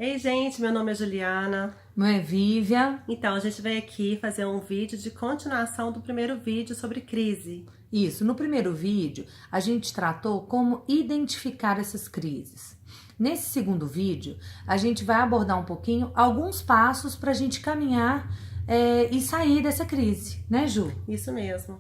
Ei, gente, meu nome é Juliana. Meu é Vivian. Então, a gente veio aqui fazer um vídeo de continuação do primeiro vídeo sobre crise. Isso, no primeiro vídeo, a gente tratou como identificar essas crises. Nesse segundo vídeo, a gente vai abordar um pouquinho alguns passos para a gente caminhar e sair dessa crise, né, Ju? Isso mesmo.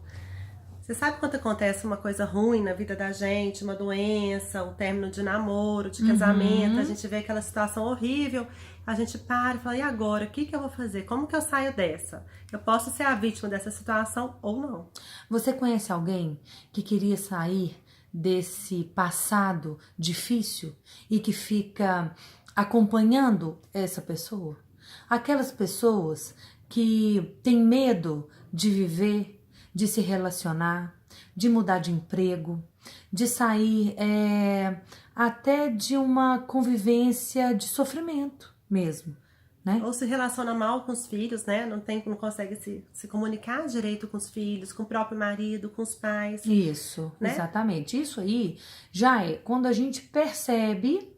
Você sabe quando acontece uma coisa ruim na vida da gente, uma doença, um término de namoro, de casamento, a gente vê aquela situação horrível, a gente para e fala, e agora? O que eu vou fazer? Como que eu saio dessa? Eu posso ser a vítima dessa situação ou não? Você conhece alguém que queria sair desse passado difícil e que fica acompanhando essa pessoa? Aquelas pessoas que têm medo de viver, de se relacionar, de mudar de emprego, de sair até de uma convivência de sofrimento mesmo, né? Ou se relaciona mal com os filhos, né? Não consegue se comunicar direito com os filhos, com o próprio marido, com os pais. Isso, né? Exatamente. Isso aí já é quando a gente percebe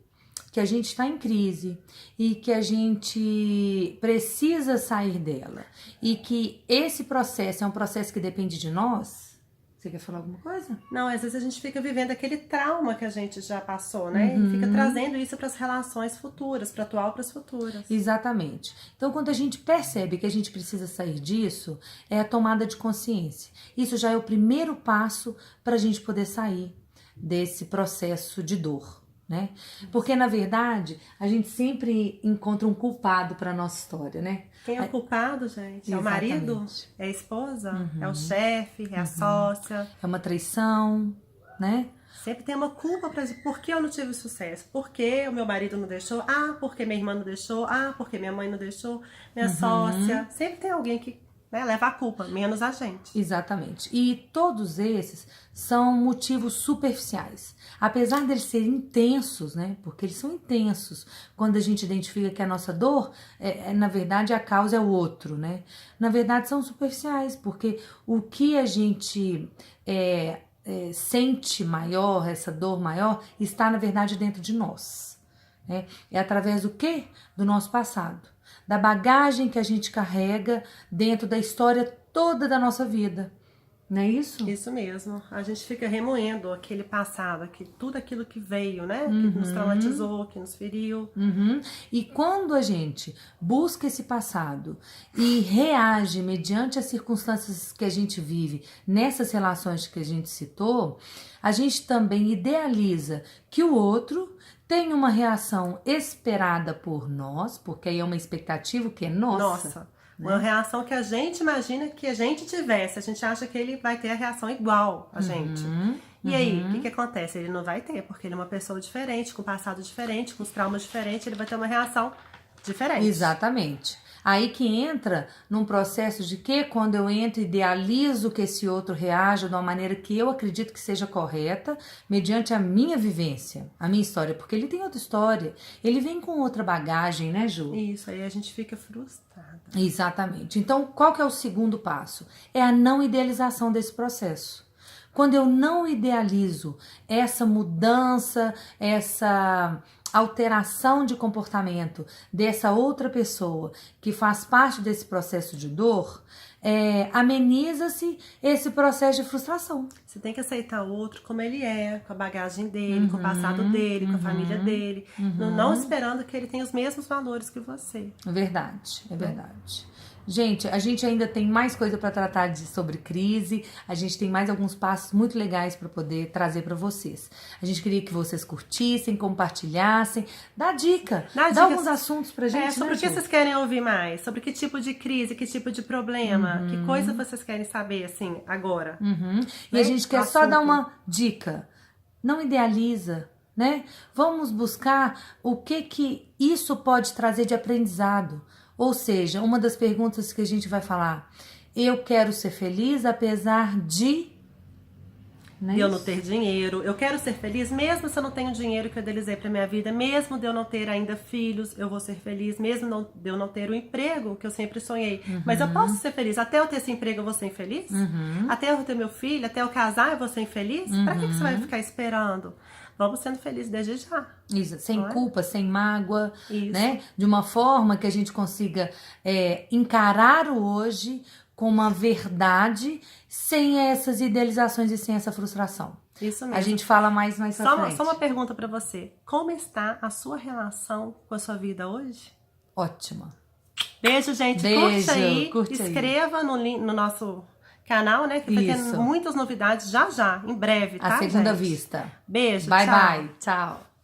que a gente está em crise e que a gente precisa sair dela e que esse processo é um processo que depende de nós. Você quer falar alguma coisa? Não, às vezes a gente fica vivendo aquele trauma que a gente já passou, né? E fica trazendo isso para as relações futuras, para atual, para as futuras. Exatamente. Então, quando a gente percebe que a gente precisa sair disso, é a tomada de consciência. Isso já é o primeiro passo para a gente poder sair desse processo de dor, né? Porque, na verdade, a gente sempre encontra um culpado para nossa história, né? Quem é o culpado, gente? É o marido? É a esposa? É o chefe? É a sócia? É uma traição, né? Sempre tem uma culpa para dizer, por que eu não tive sucesso? Por que o meu marido não deixou? Ah, porque minha irmã não deixou? Ah, porque minha mãe não deixou? Minha sócia? Sempre tem alguém que leva a culpa, menos a gente. Exatamente. E todos esses são motivos superficiais. Apesar deles serem intensos, né? Porque eles são intensos. Quando a gente identifica que a nossa dor, na verdade, a causa é o outro, né? Na verdade, são superficiais, porque o que a gente sente maior, essa dor maior, está, na verdade, dentro de nós. Né? É através do quê? Do nosso passado. Da bagagem que a gente carrega dentro da história toda da nossa vida. Não é isso? Isso mesmo. A gente fica remoendo aquele passado, tudo aquilo que veio, né? Que nos traumatizou, que nos feriu. E quando a gente busca esse passado e reage mediante as circunstâncias que a gente vive nessas relações que a gente citou, a gente também idealiza que o outro tem uma reação esperada por nós, porque aí é uma expectativa que é nossa. Né? Uma reação que a gente imagina que a gente tivesse. A gente acha que ele vai ter a reação igual a gente. E aí, o que acontece? Ele não vai ter, porque ele é uma pessoa diferente, com passado diferente, com os traumas diferentes, ele vai ter uma reação diferente. Exatamente. Aí que entra num processo de que quando eu entro e idealizo que esse outro reaja de uma maneira que eu acredito que seja correta, mediante a minha vivência, a minha história, porque ele tem outra história, ele vem com outra bagagem, né, Ju? Isso, aí a gente fica frustrada. Exatamente. Então, qual que é o segundo passo? É a não idealização desse processo. Quando eu não idealizo essa mudança, essa alteração de comportamento dessa outra pessoa que faz parte desse processo de dor, ameniza-se esse processo de frustração. Você tem que aceitar o outro como ele é, com a bagagem dele, com o passado dele, com a família dele, não esperando que ele tenha os mesmos valores que você. É verdade, é verdade. Gente, a gente ainda tem mais coisa para tratar sobre crise, a gente tem mais alguns passos muito legais para poder trazer para vocês. A gente queria que vocês curtissem, compartilhassem, dá dica, dá alguns assuntos pra gente. Sobre o que vocês querem ouvir mais, sobre que tipo de crise, que tipo de problema, que coisa vocês querem saber, assim, agora. E a gente quer só dar uma dica, não idealiza, né? Vamos buscar o que isso pode trazer de aprendizado. Ou seja, uma das perguntas que a gente vai falar, eu quero ser feliz apesar de... eu não ter dinheiro, eu quero ser feliz mesmo se eu não tenho dinheiro que eu idealizei pra minha vida, mesmo de eu não ter ainda filhos, eu vou ser feliz, mesmo de eu não ter o emprego que eu sempre sonhei, mas eu posso ser feliz, até eu ter esse emprego eu vou ser infeliz? Até eu ter meu filho, até eu casar eu vou ser infeliz? Pra que você vai ficar esperando? vamos sendo felizes desde já. Isso, sem Não é? culpa, sem mágoa, Isso. né? De uma forma que a gente consiga encarar o hoje com uma verdade, sem essas idealizações e sem essa frustração. Isso mesmo. A gente fala mais pra frente. Só uma pergunta pra você. Como está a sua relação com a sua vida hoje? Ótima. Beijo, gente. Beijo, Curte aí. Inscreva no nosso canal, né? Que vai ter muitas novidades já, em breve, tá, A segunda gente? vista. Beijo, Bye, tchau. bye. Tchau.